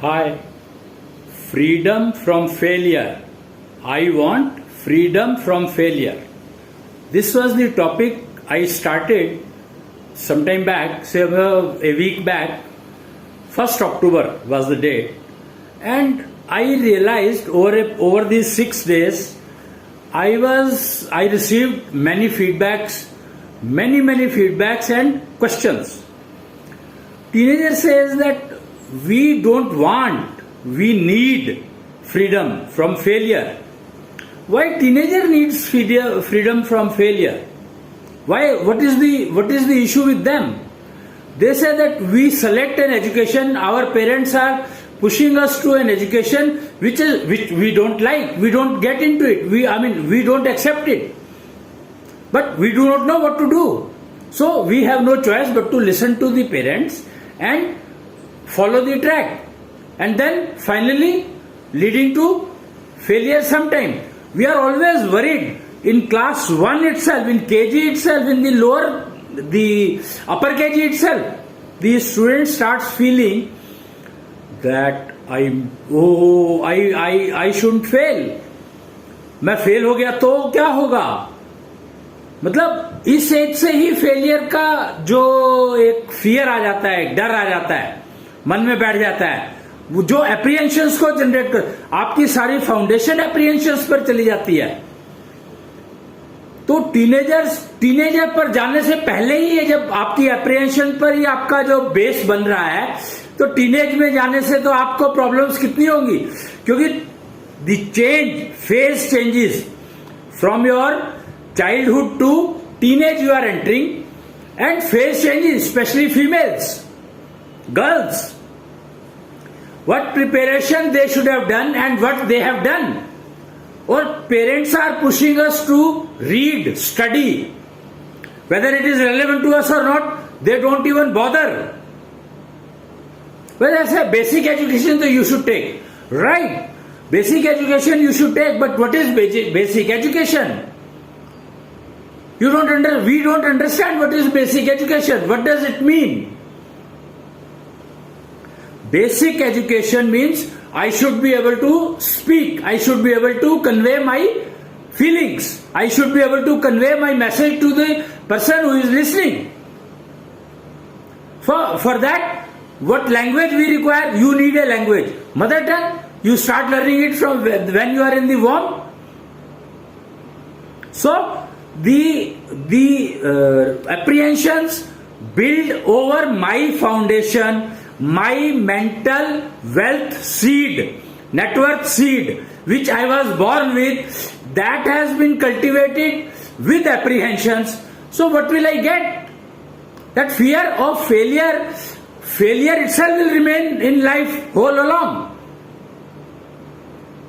Hi, freedom from failure. I want freedom from failure. This was the topic I started sometime back, say a week back. 1st October was the date, and I realized over these 6 days, I received many feedbacks and questions. Teenager says that we don't want, we need freedom from failure. Why teenager needs freedom from failure? Why? What is the issue with them? They say that we select an education, our parents are pushing us to an education which we don't like, we don't get into it, we don't accept it. But we do not know what to do. So we have no choice but to listen to the parents and follow the track. And then finally leading to failure sometime. We are always worried in class 1 itself, in KG itself, in the upper KG itself. The student starts feeling that I shouldn't fail. मैं fail हो गया तो क्या होगा? मतलब इस as से ही failure का जो एक फियर आ जाता है, एक डर आ जाता है, मन में बैठ जाता है, वो जो एप्रीहेंशंस को जनरेट कर, आपकी सारी फाउंडेशन एप्रीहेंशंस पर चली जाती है. तो टीनेजर पर जाने से पहले ही जब आपकी एप्रीहेंशन पर ही आपका जो बेस बन रहा है, तो टीनेज में जाने से तो आपको प्रॉब्लम्स कितनी होंगी, क्योंकि the phase changes from your childhood to teenage you are entering, and face changes, especially females, girls. What preparation they should have done and what they have done. Or parents are pushing us to read, study. Whether it is relevant to us or not, they don't even bother. Well, I say basic education that you should take. Right. Basic education you should take, but what is basic education? We don't understand what is basic education. What does it mean? Basic education means I should be able to speak. I should be able to convey my feelings. I should be able to convey my message to the person who is listening. For that, what language we require? You need a language. Mother tongue, you start learning it from when you are in the womb. So, the apprehensions build over my foundation, my mental wealth seed, net worth seed, which I was born with, that has been cultivated with apprehensions. So what will I get? That fear of failure itself will remain in life whole along.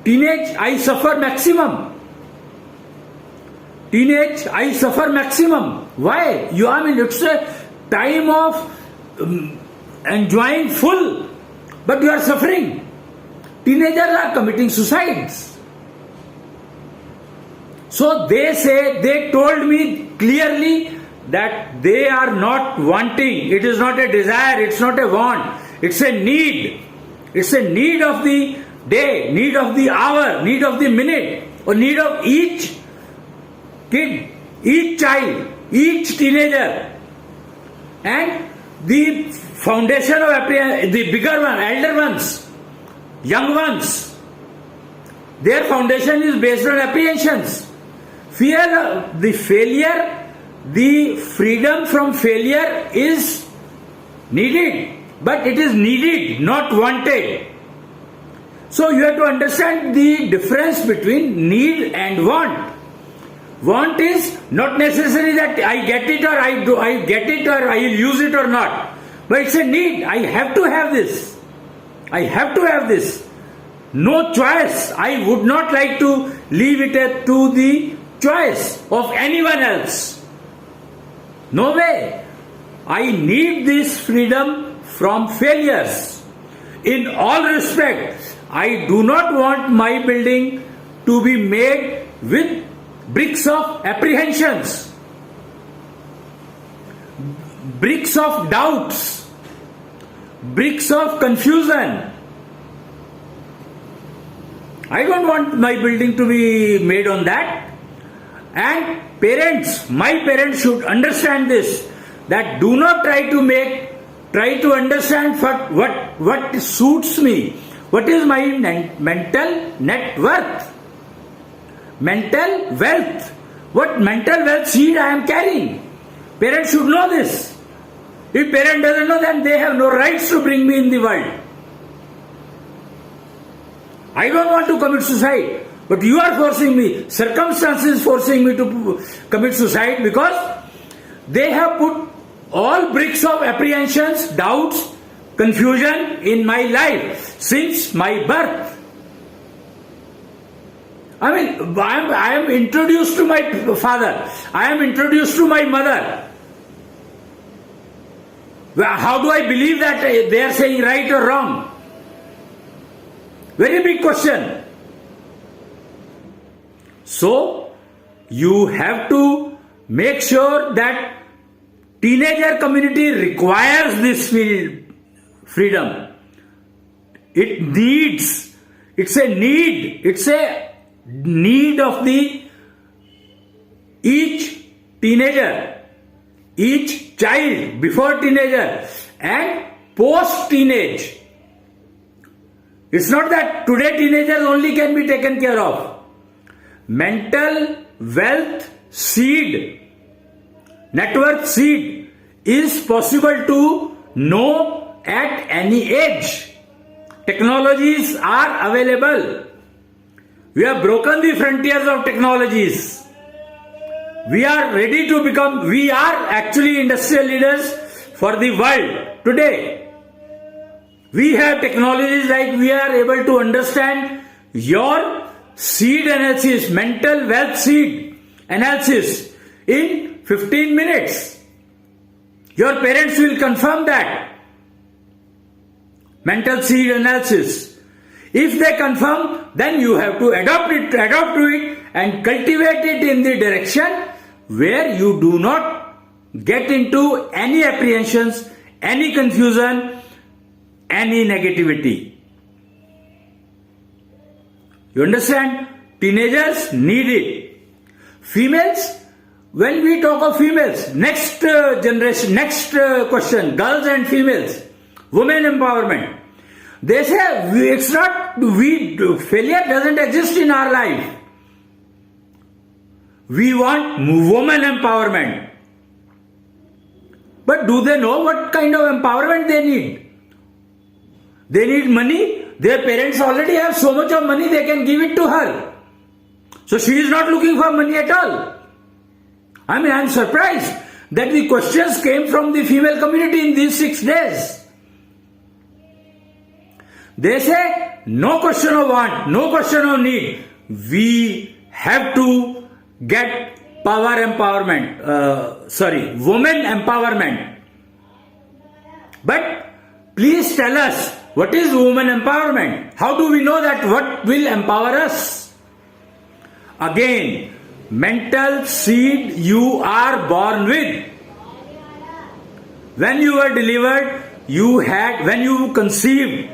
Teenage, I suffer maximum. Teenage, I suffer maximum. Why? It's a time of enjoying full, but you are suffering. Teenagers are committing suicides. So they told me clearly that they are not wanting. It is not a desire, it's not a want. It's a need. It's a need of the day, need of the hour, need of the minute, or need of each kid, each child, each teenager. And the foundation of the bigger one, elder ones, young ones, their foundation is based on apprehensions. Fear of the failure, the freedom from failure is needed, but it is needed, not wanted. So you have to understand the difference between need and want. Want is not necessary that I get it or I get it or I will use it or not. But it's a need. I have to have this. I have to have this. No choice. I would not like to leave it to the choice of anyone else. No way. I need this freedom from failures. In all respects, I do not want my building to be made with bricks of apprehensions, bricks of doubts, bricks of confusion, I don't want my building to be made on that. And parents, my parents should understand this, that do not try to understand what suits me. What is my mental net worth? Mental wealth. What mental wealth seed I am carrying? Parents should know this. If parent doesn't know, then they have no rights to bring me in the world. I don't want to commit suicide, but you are forcing me, circumstances forcing me to commit suicide, because they have put all bricks of apprehensions, doubts, confusion in my life since my birth. I mean, I am introduced to my father, I am introduced to my mother. How do I believe that they are saying right or wrong? Very big question. So, you have to make sure that teenager community requires this freedom. It needs, it's a need of the each teenager, each child before teenager and post teenage. It's not that today teenagers only can be taken care of. Mental wealth seed, net worth seed is possible to know at any age. Technologies are available. We have broken the frontiers of technologies. We are ready to become, we are actually industrial leaders for the world today. We have technologies like we are able to understand your seed analysis, mental wealth seed analysis in 15 minutes. Your parents will confirm that. Mental seed analysis. If they confirm, then you have to adopt to it and cultivate it in the direction where you do not get into any apprehensions, any confusion, any negativity. You understand? Teenagers need it. Females, when we talk of females, next generation, next question, girls and females, women empowerment. They say it's not, failure doesn't exist in our life. We want woman empowerment. But do they know what kind of empowerment they need? They need money. Their parents already have so much of money, they can give it to her. So she is not looking for money at all. I mean, I am surprised that the questions came from the female community in these 6 days. They say, no question of want, no question of need. We have to get women empowerment. But please tell us, what is women empowerment? How do we know that what will empower us? Again, mental seed you are born with. When you were delivered, when you conceived,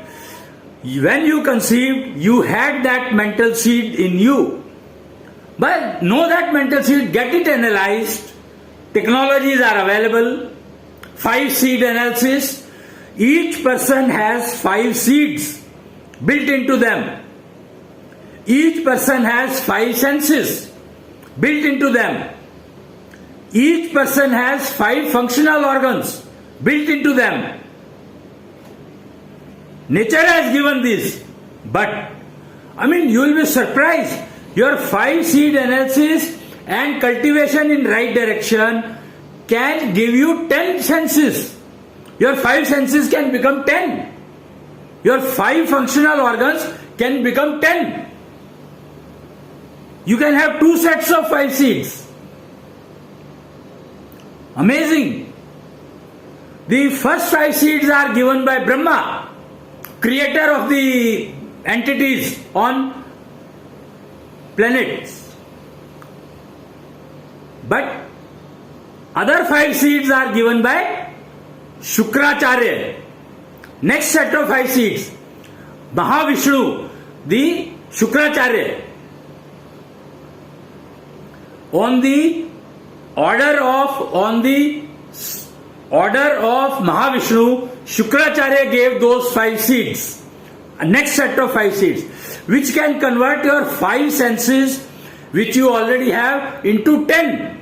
you had that mental seed in you. But know that mental seed, get it analyzed. Technologies are available. 5 seed analysis. Each person has 5 seeds built into them. Each person has 5 senses built into them. Each person has 5 functional organs built into them. Nature has given this, but I mean, you will be surprised. Your 5 seed analysis and cultivation in right direction can give you 10 senses. Your 5 senses can become 10. Your 5 functional organs can become 10. You can have 2 sets of 5 seeds. Amazing. The first 5 seeds are given by Brahma, creator of the entities on planets. But other 5 seeds are given by Shukracharya. Next set of 5 seeds, Mahavishnu, the Shukracharya. On the order of Mahavishnu, Shukracharya gave those 5 seeds, a next set of 5 seeds, which can convert your 5 senses, which you already have, into 10.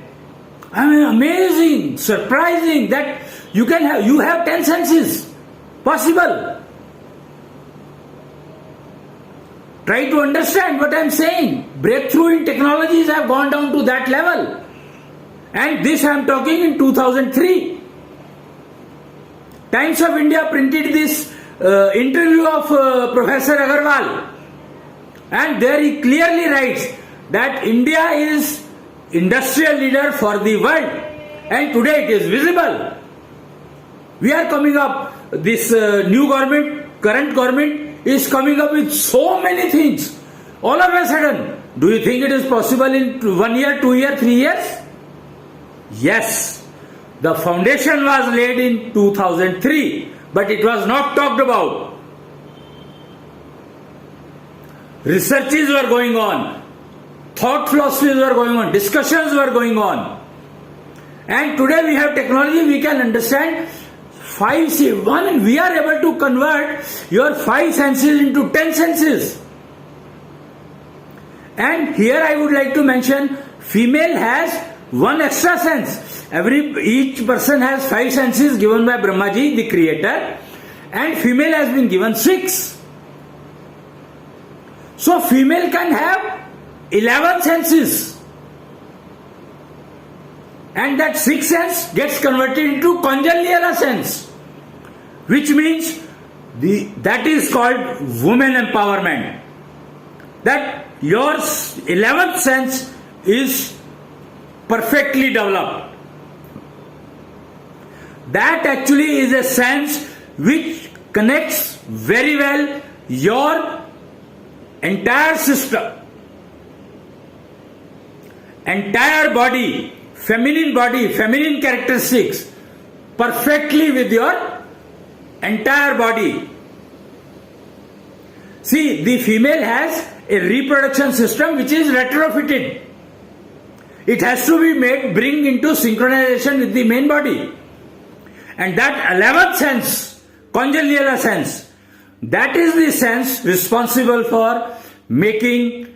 I mean, amazing, surprising that you have 10 senses. Possible. Try to understand what I am saying. Breakthrough in technologies have gone down to that level. And this I am talking in 2003. Times of India printed this interview of Professor Agarwal. And there he clearly writes that India is industrial leader for the world. And today it is visible. We are coming up, this new government, current government, is coming up with so many things. All of a sudden, do you think it is possible in 1 year, 2 years, 3 years? Yes. The foundation was laid in 2003, but it was not talked about. Researches were going on, thought philosophies were going on, discussions were going on. And today we have technology, we can understand 5 senses. One, we are able to convert your 5 senses into 10 senses. And here I would like to mention, female has 1 extra sense. Each person has 5 senses given by Brahmaji, the creator, and female has been given 6. So female can have 11 senses. And that 6th sense gets converted into conjugal sense, which means that is called women empowerment. That your 11th sense is perfectly developed. That actually is a sense which connects very well your entire system, entire body, feminine characteristics, perfectly with your entire body. See, the female has a reproduction system which is retrofitted. It has to be bring into synchronization with the main body. And that 11th sense, conjugal sense, that is the sense responsible for making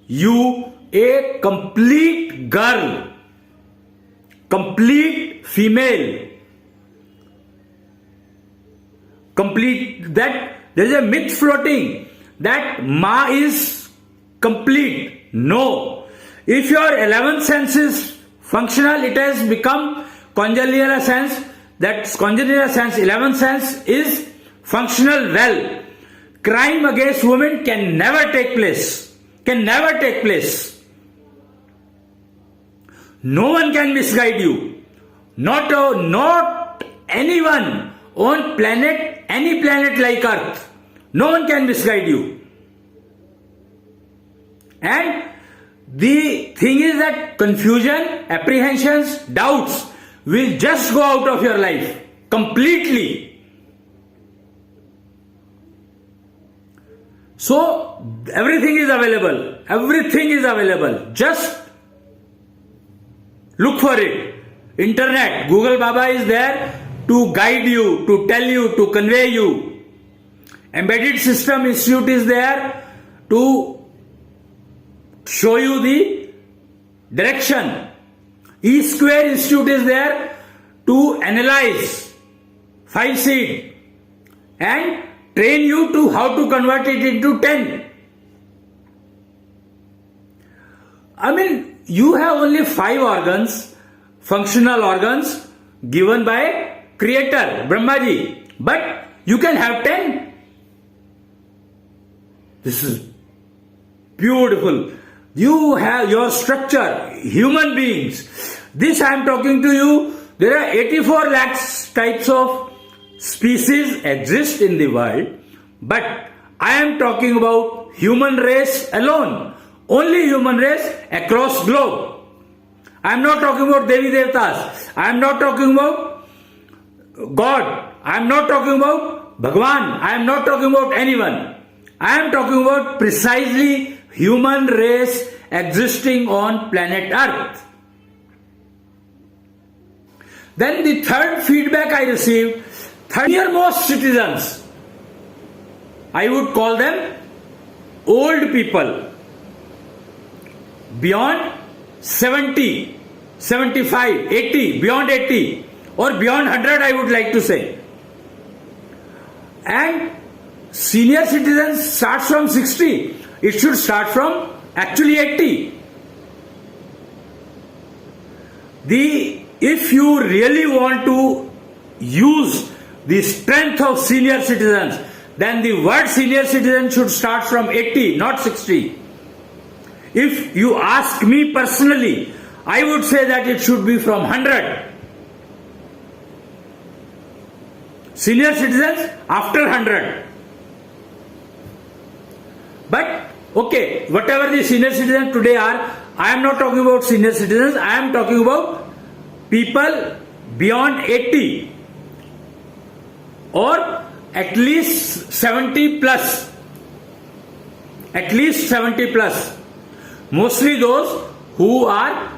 you a complete girl, complete female, complete. That there is a myth floating that Ma is complete. No. If your 11th sense is functional, it has become conjugal sense. That conjugal sense, 11th sense is functional well. Crime against women can never take place. Can never take place. No one can misguide you. Not anyone on planet, any planet like Earth. No one can misguide you. And the thing is that confusion, apprehensions, doubts will just go out of your life completely. So everything is available. Everything is available. Just look for it. Internet, Google Baba is there to guide you, to tell you, to convey you. Embedded System Institute is there to show you the direction. E-Square Institute is there to analyze 5 seed and train you to how to convert it into 10. I mean, you have only 5 organs, functional organs given by Creator, Brahmaji, but you can have 10. This is beautiful. You have your structure, human beings. This I am talking to you. There are 84 lakhs types of species exist in the world, but I am talking about human race alone. Only human race across globe. I am not talking about Devi Devtas. I am not talking about God. I am not talking about Bhagwan. I am not talking about anyone. I am talking about precisely human race existing on planet Earth. Then the third feedback I received, most citizens, I would call them old people, beyond 70, 75, 80, beyond 80 or beyond 100 I would like to say. And senior citizens starts from 60. It should start from actually 80. If you really want to use the strength of senior citizens, then the word senior citizen should start from 80, not 60. If you ask me personally, I would say that it should be from 100. Senior citizens after 100. But okay, whatever the senior citizens today are, I am not talking about senior citizens, I am talking about people beyond 80 or at least 70 plus. At least 70 plus. Mostly those who are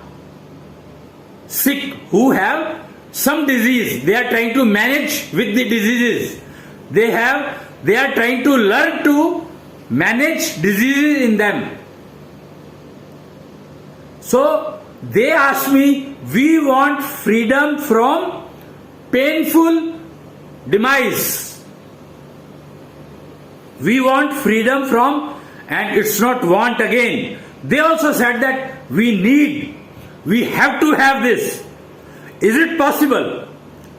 sick, who have some disease. They are trying to manage with the diseases. They are trying to learn to manage diseases in them. So they ask me, we want freedom from painful demise. We want freedom from, and it's not want again. They also said that we have to have this. Is it possible?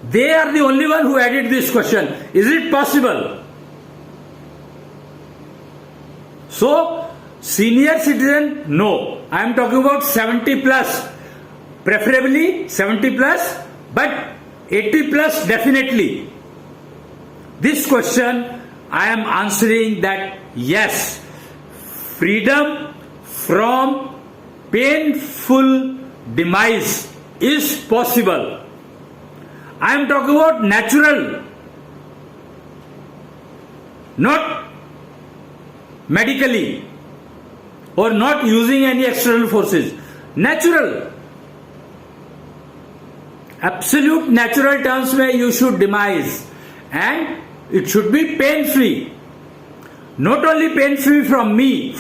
They are the only one who added this question. Is it possible? So, senior citizen, no. I am talking about 70 plus. Preferably 70 plus, but 80 plus definitely. This question, I am answering that yes, freedom from painful demise is possible. I am talking about natural, not medically or not using any external forces. Natural. Absolute natural terms where you should demise, and it should be pain free. Not only pain free for me,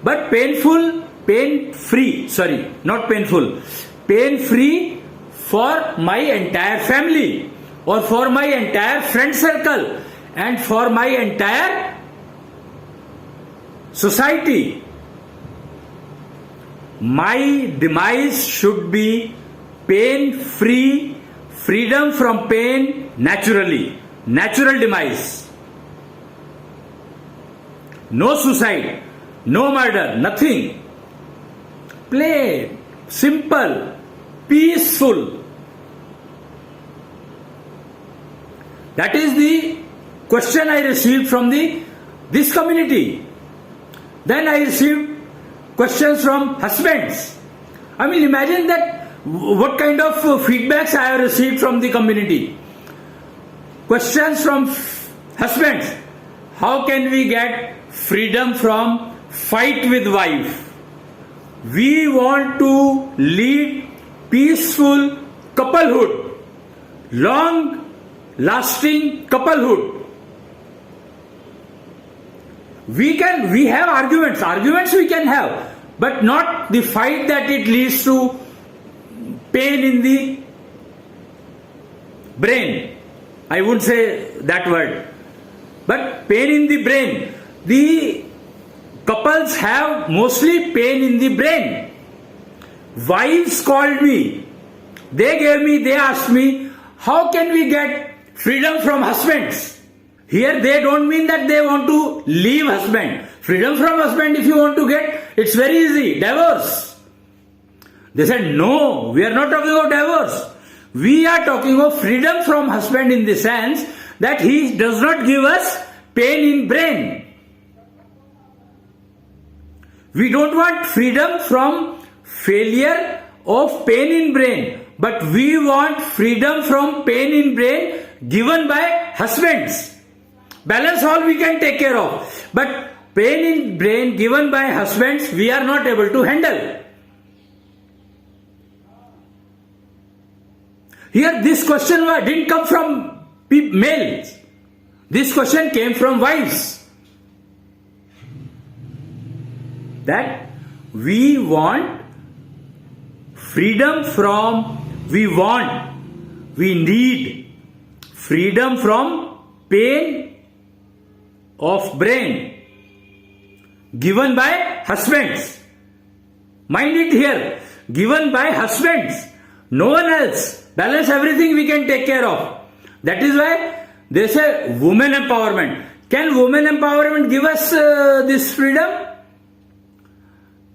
but pain free for my entire family or for my entire friend circle and for my entire society. My demise should be pain free, freedom from pain naturally, natural demise. No suicide, no murder, nothing. Plain, simple, peaceful. That is the question I received from this community. Then I received questions from husbands. I mean, imagine that what kind of feedbacks I have received from the community. Questions from husbands. How can we get freedom from fight with wife? We want to lead peaceful couplehood, long lasting couplehood. We have arguments we can have, but not the fight that it leads to pain in the brain. I wouldn't say that word, but pain in the brain. The couples have mostly pain in the brain. Wives called me. They asked me, how can we get freedom from husbands? Here they don't mean that they want to leave husband. Freedom from husband, if you want to get, it's very easy, divorce. They said, no, we are not talking about divorce. We are talking of freedom from husband in the sense that he does not give us pain in brain. We don't want freedom from failure of pain in brain, but we want freedom from pain in brain given by husbands. Balance all we can take care of. But pain in brain given by husbands, we are not able to handle. Here this question didn't come from males. This question came from wives. That we want freedom from, we need freedom from pain of brain given by husbands. Mind it here, given by husbands, no one else. Balance everything we can take care of. That is why they say women empowerment. Can women empowerment give us this freedom?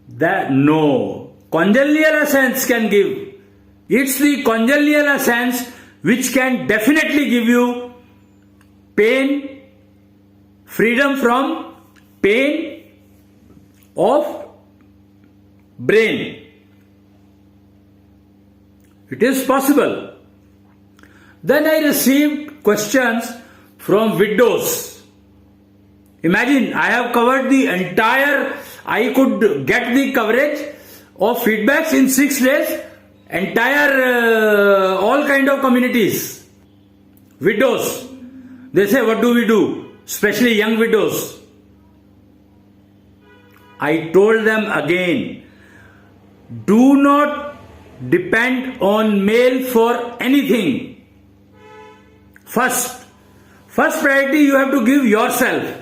That no. Conjugal assents can give. It's the conjugal assents which can definitely give you pain, freedom from pain of brain. It is possible. Then I received questions from widows. Imagine, I have covered the entire, I could get the coverage of feedbacks in 6 days, entire, all kind of communities. Widows. They say, what do we do? Especially young widows. I told them again, do not depend on male for anything. First priority you have to give yourself.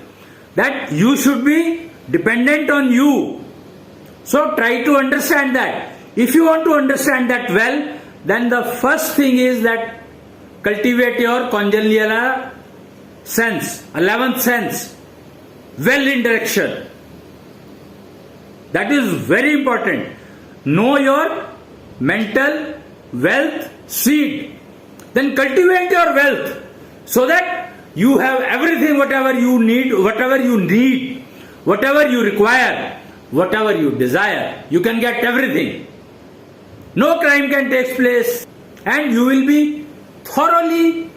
That you should be dependent on you. So try to understand that. If you want to understand that well, then the first thing is that cultivate your conjugal sense, 11th sense, well in direction. That is very important. Know your mental wealth seed. Then cultivate your wealth so that you have everything, whatever you need, whatever you require, whatever you desire. You can get everything. No crime can take place, and you will be thoroughly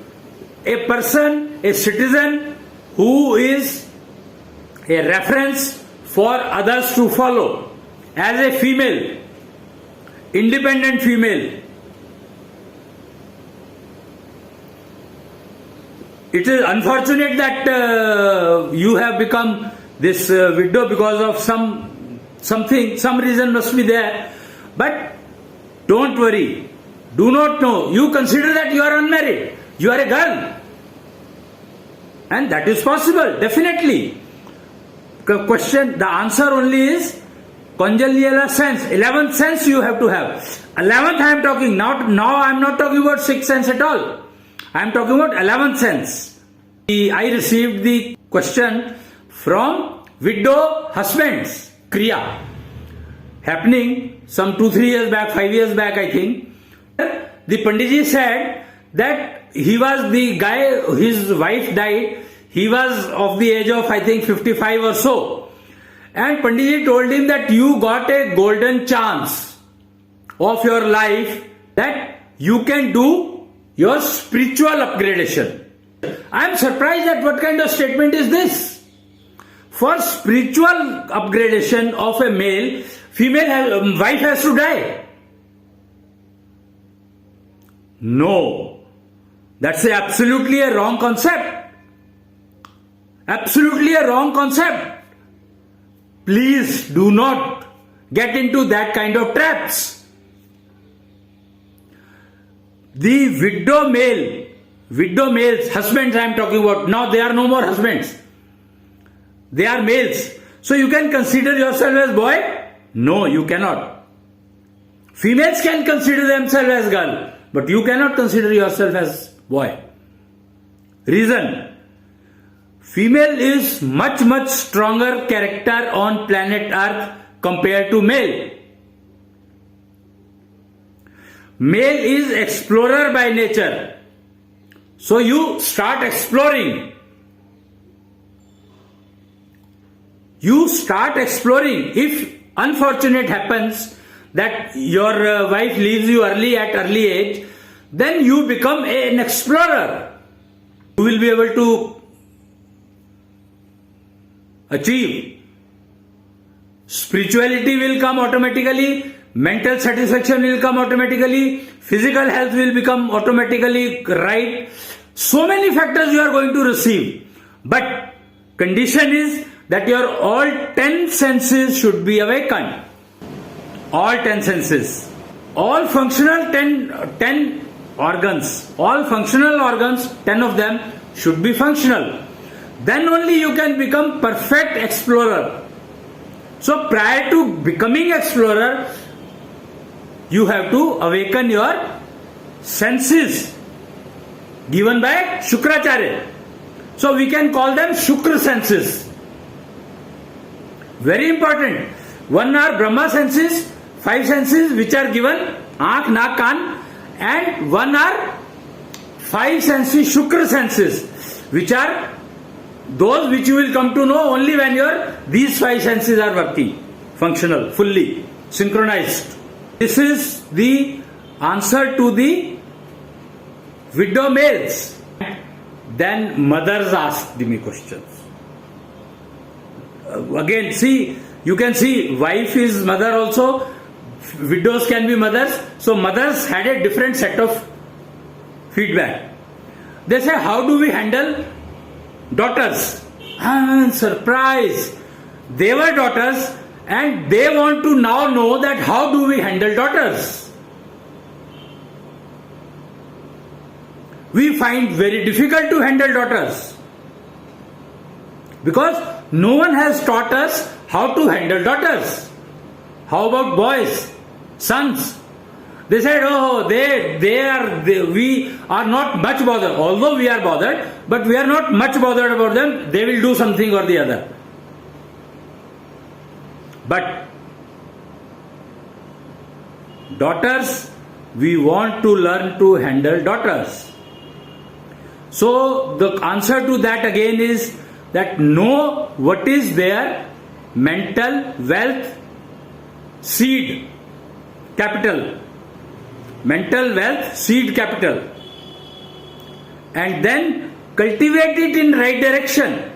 a person, a citizen who is a reference for others to follow. As a female, independent female, it is unfortunate that you have become this widow because of some reason must be there. But don't worry. Do not know. You consider that you are unmarried. You are a girl. And that is possible, definitely. The answer only is conjugal sense. 11th sense you have to have. 11th I am talking. Now I am not talking about 6th sense at all. I am talking about 11th sense. I received the question from widow husbands, Kriya, happening some 2-3 years back, 5 years back I think. The Panditji said that he was the guy, his wife died, he was of the age of I think 55 or so. And Panditji told him that you got a golden chance of your life that you can do your spiritual upgradation. I am surprised at what kind of statement is this. For spiritual upgradation of a male, wife has to die. No, that's absolutely a wrong concept. Absolutely a wrong concept. Please do not get into that kind of traps. The widow males, husbands I am talking about, now they are no more husbands. They are males. So you can consider yourself as boy? No, you cannot. Females can consider themselves as girl, but you cannot consider yourself as boy. Reason: female is much stronger character on planet Earth compared to male. Male is explorer by nature. So you start exploring. You start exploring. If unfortunate happens that your wife leaves you at early age, then you become an explorer. You will be able to achieve. Spirituality will come automatically, mental satisfaction will come automatically, physical health will become automatically right. So many factors you are going to receive. But condition is that your all 10 senses should be awakened. All 10 senses. All functional 10 organs. All functional organs, 10 of them should be functional. Then only you can become perfect explorer. So prior to becoming explorer, you have to awaken your senses given by Shukracharya. So we can call them Shukra senses. Very important. One are Brahma senses, 5 senses which are given, Aankh, Naak, Kaan, and one are 5 senses, Shukra senses, which are those which you will come to know only when these 5 senses are working, functional, fully, synchronized. This is the answer to the widow males. Then mothers ask me questions. Again, see, you can see wife is mother also, widows can be mothers. So mothers had a different set of feedback. They say, how do we handle daughters? Surprise! They were daughters and they want to now know that how do we handle daughters? We find very difficult to handle daughters because no one has taught us how to handle daughters. How about boys, sons? They said, we are not much bothered. Although we are bothered, but we are not much bothered about them. They will do something or the other. But daughters, we want to learn to handle daughters. So the answer to that again is that know what is their mental wealth seed capital. Mental wealth seed capital. And then cultivate it in right direction.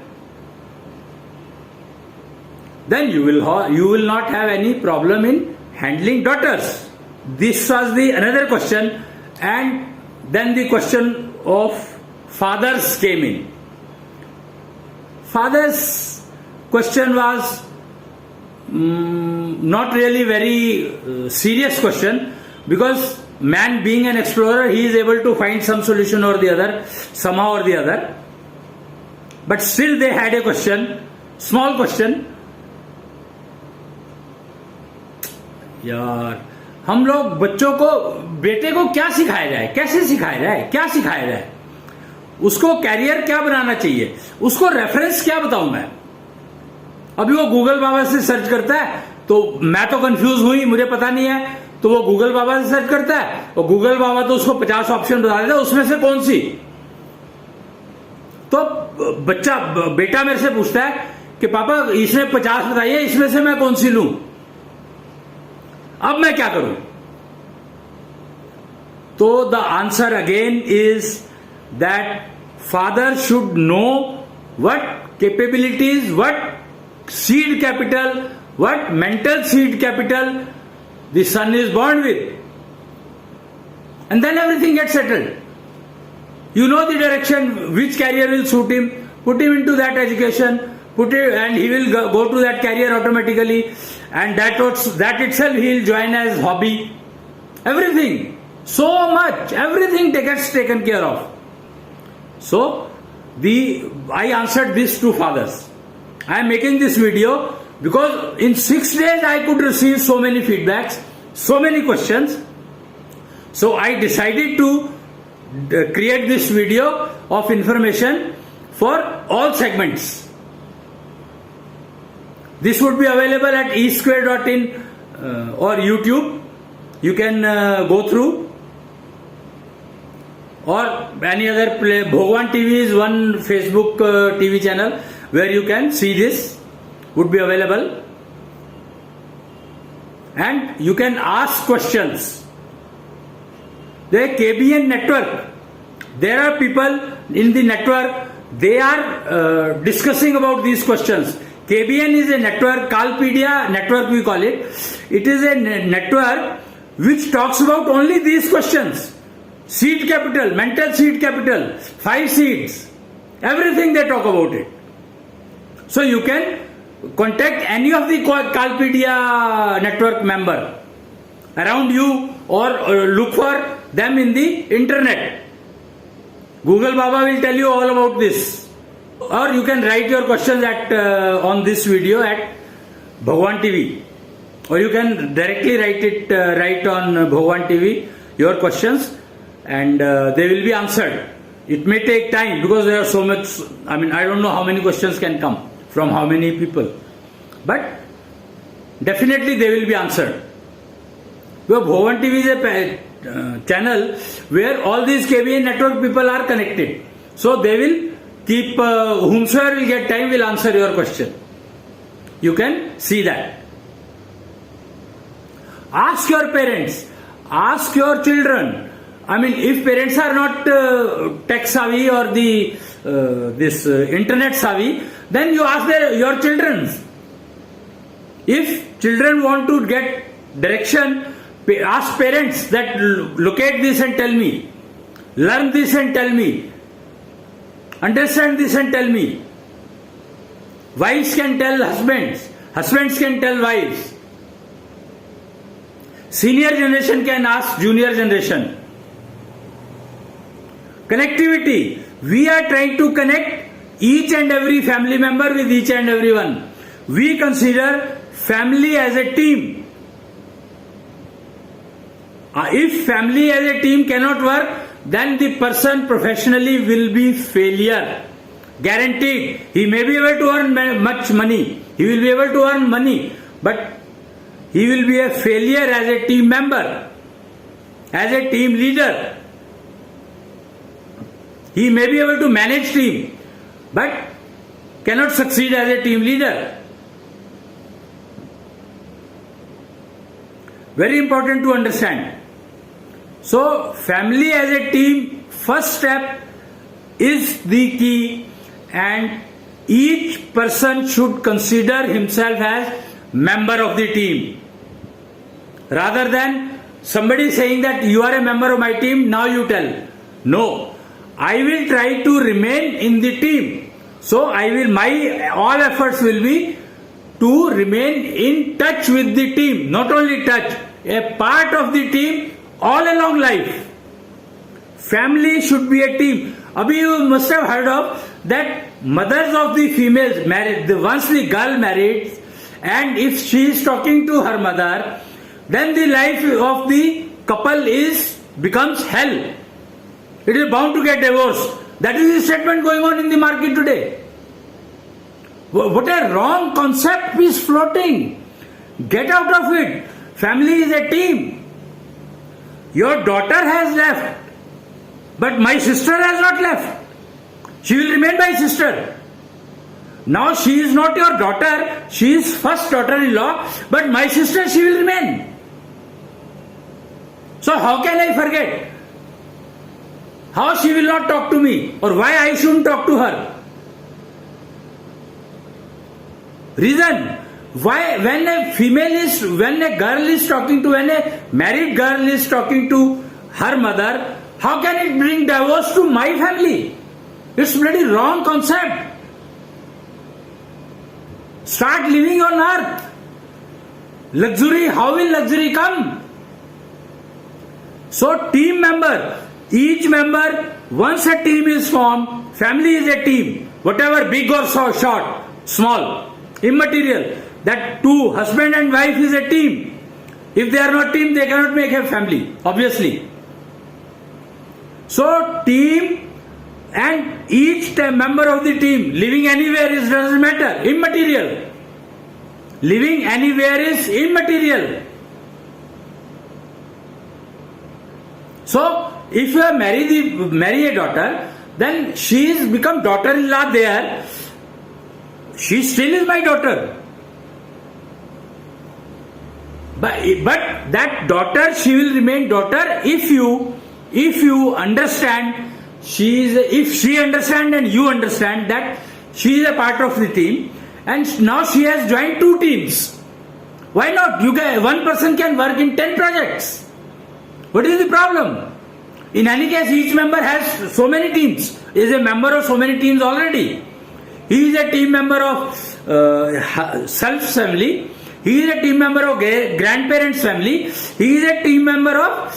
Then you will not have any problem in handling daughters. This was the another question, and then the question of fathers came in. Father's question was not really very serious question, because man being an explorer, he is able to find some solution or the other, somehow or the other. But still they had a question, small question. यार हम लोग बच्चों को, बेटे को क्या सिखाया जाए, कैसे सिखाया जाए, क्या सिखाया जाए, उसको कैरियर क्या बनाना चाहिए, उसको रेफरेंस क्या बताऊं मैं. अभी वो गूगल बाबा से सर्च करता है, तो मैं तो कंफ्यूज हुई, मुझे पता नहीं है, तो वो गूगल बाबा से सर्च करता है और गूगल बाबा तो उसको 50 ऑप्शन बता देता है, उसमें से कौन सी. तो बेटा मेरे से पूछता है कि पापा इसमें 50 बताइए, इसमें से मैं कौन सी लूं, अब मैं क्या करूं. तो the answer again is that father should know what capabilities, what seed capital, what mental seed capital the son is born with, and then everything gets settled. You know the direction, which career will suit him, put him into that education, and he will go to that career automatically, and that itself he will join as hobby. Everything, so much, everything gets taken care of. So I answered this to fathers. I am making this video because in 6 days I could receive so many feedbacks, so many questions. So I decided to create this video of information for all segments. This would be available at esquare.in or YouTube. You can go through, or any other play. Bhagwan TV is one Facebook TV channel where you can see this. Would be available, and you can ask questions. The KBN network, there are people in the network, they are discussing about these questions. KBN is a network, Kalpedia network we call it. It is a network which talks about only these questions. Seed capital, mental seed capital, 5 seeds, everything they talk about it. So you can contact any of the Kalpedia network member around you or look for them in the internet. Google Baba will tell you all about this. Or you can write your questions at on this video at Bhagwan TV. Or you can directly write on Bhagwan TV your questions and they will be answered. It may take time because there are so much, I don't know how many questions can come from how many people. But definitely they will be answered. Because Bhagwan TV is a channel where all these KBN network people are connected. So they will keep, whomsoever will get time will answer your question. You can see that. Ask your parents, ask your children. If parents are not tech savvy or this internet savvy, then you ask your children. If children want to get direction, ask parents that locate this and tell me, learn this and tell me, understand this and tell me. Wives can tell husbands, husbands can tell wives. Senior generation can ask junior generation. Connectivity. We are trying to connect each and every family member with each and every one. We consider family as a team. If family as a team cannot work, then the person professionally will be failure. Guaranteed. He may be able to earn much money. He will be able to earn money. But he will be a failure as a team member, as a team leader. He may be able to manage team, but cannot succeed as a team leader. Very important to understand. So, family as a team, first step is the key, and each person should consider himself as member of the team. Rather than somebody saying that you are a member of my team, now you tell. No, I will try to remain in the team. So my all efforts will be to remain in touch with the team. Not only touch, a part of the team all along life. Family should be a team. Abhi you must have heard of that mothers of the females married, once the girl married, and if she is talking to her mother, then the life of the couple becomes hell. It is bound to get divorced. That is the statement going on in the market today. What a wrong concept is floating. Get out of it. Family is a team. Your daughter has left, but my sister has not left. She will remain my sister. Now she is not your daughter, she is first daughter-in-law, but my sister she will remain. So how can I forget? How she will not talk to me, or why I shouldn't talk to her? Reason, why when a girl is talking to, when a married girl is talking to her mother, how can it bring divorce to my family? It's pretty wrong concept. Start living on earth. Luxury, how will luxury come? So team member, each member, once a team is formed, family is a team, whatever big or short, small, immaterial, that two, husband and wife is a team. If they are not team, they cannot make a family, obviously. So team, and each member of the team living anywhere doesn't matter, immaterial. Living anywhere is immaterial. So if you marry a daughter, then she is become daughter-in-law there. She still is my daughter. But that daughter, she will remain daughter if you understand. If she understand and you understand that she is a part of the team, and now she has joined 2 teams. Why not? One person can work in 10 projects. What is the problem? In any case, each member has so many teams, is a member of so many teams already. He is a team member of self's family. He is a team member of grandparents' family. He is a team member of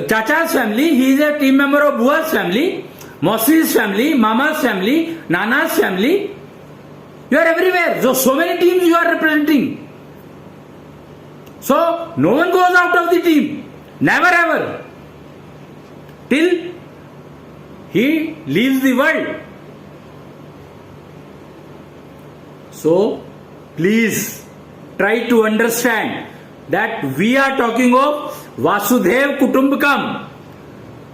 Chacha's family. He is a team member of Bua's family, Mausi's family, Mama's family, Nana's family. You are everywhere. So many teams you are representing. So no one goes out of the team. Never ever. Till he leaves the world. So please try to understand that we are talking of Vasudev Kutumbakam.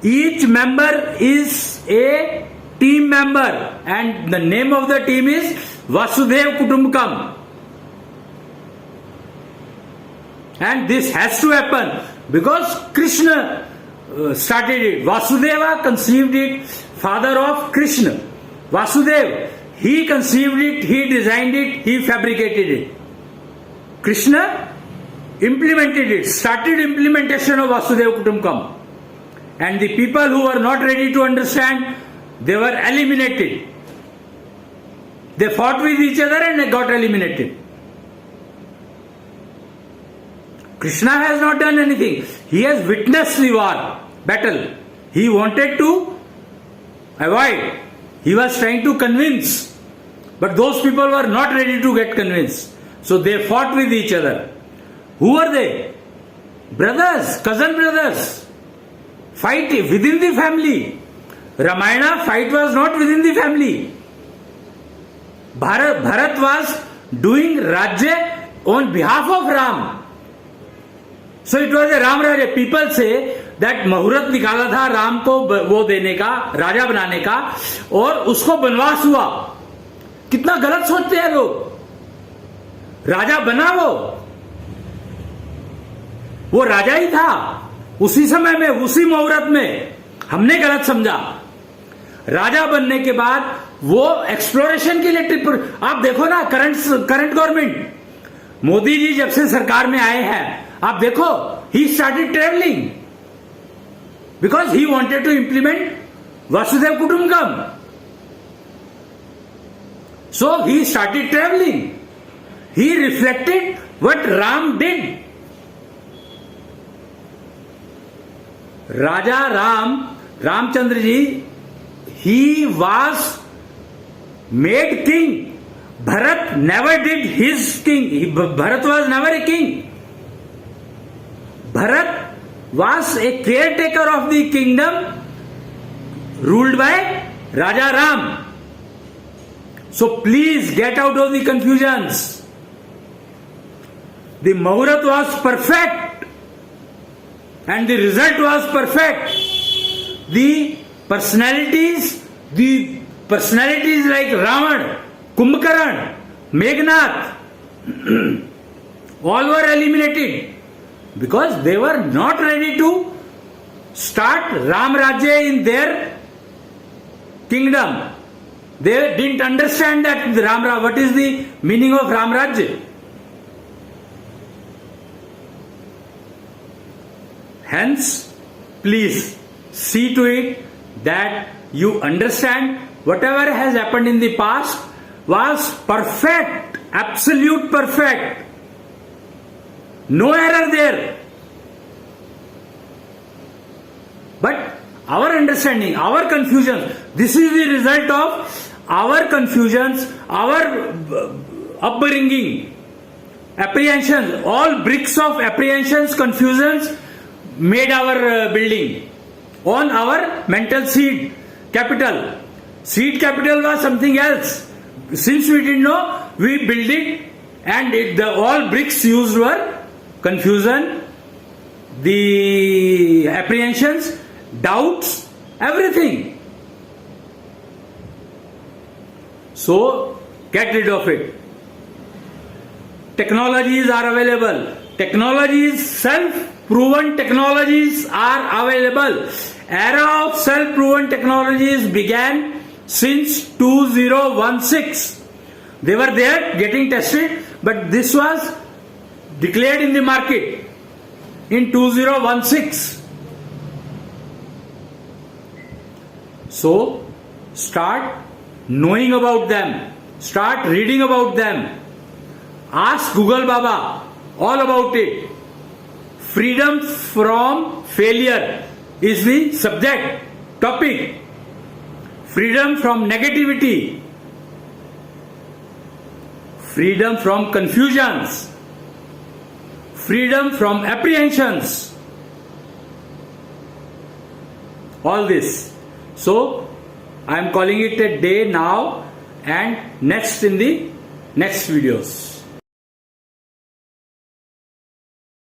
Each member is a team member and the name of the team is Vasudev Kutumbakam. And this has to happen because Krishna started it. Vasudeva conceived it, father of Krishna. Vasudev, he conceived it, he designed it, he fabricated it. Krishna implemented it, started implementation of Vasudev Kutumbakam. And the people who were not ready to understand, they were eliminated. They fought with each other and they got eliminated. Krishna has not done anything. He has witnessed the war, battle. He wanted to avoid. He was trying to convince. But those people were not ready to get convinced. So they fought with each other. Who were they? Brothers, cousin brothers. Fight within the family. Ramayana fight was not within the family. Bharat was doing Rajya on behalf of Ram. So it was a Ram Raja. People say that मुहूर्त निकाला था राम को वो देने का, राजा बनाने का, और उसको बनवास हुआ. कितना गलत सोचते हैं लोग. राजा बना वो राजा ही था उसी समय में, उसी मुहूर्त में. हमने गलत समझा. राजा बनने के बाद वो एक्सप्लोरेशन के लिए ट्रिप. आप देखो ना करंट गवर्नमेंट, मोदी जी जब से सरकार में आए हैं, आप देखो, he started travelling because he wanted to implement वासुदेव कुटुंबकम. So he started travelling. He reflected what Ram did. Raja Ramchandra ji, he was made king. Bharat never did his king. Bharat was never a king. Bharat was a caretaker of the kingdom ruled by Raja Ram. So please get out of the confusions. The Muhurat was perfect and the result was perfect. The personalities like Ravan, Kumbhakaran, Meghnad, all were eliminated because they were not ready to start Ram Rajya in their kingdom. They didn't understand that what is the meaning of Ram Rajya. Hence, please see to it that you understand whatever has happened in the past was perfect, absolute perfect. No error there. But our understanding, our confusion, this is the result of our confusions, our upbringing, apprehensions, all bricks of apprehensions, confusions made our building on our mental seed capital. Seed capital was something else. Since we didn't know, we built it, and all bricks used were confusion, the apprehensions, doubts, everything. So get rid of it. Technologies are available. Technologies, self-proven technologies are available. Era of self-proven technologies began since 2016. They were there getting tested, but this was declared in the market in 2016. So start knowing about them, start reading about them, ask Google Baba all about it. Freedom from failure is the subject, topic. Freedom from negativity, freedom from confusions, freedom from apprehensions, all this. So I am calling it a day now and next in the next videos.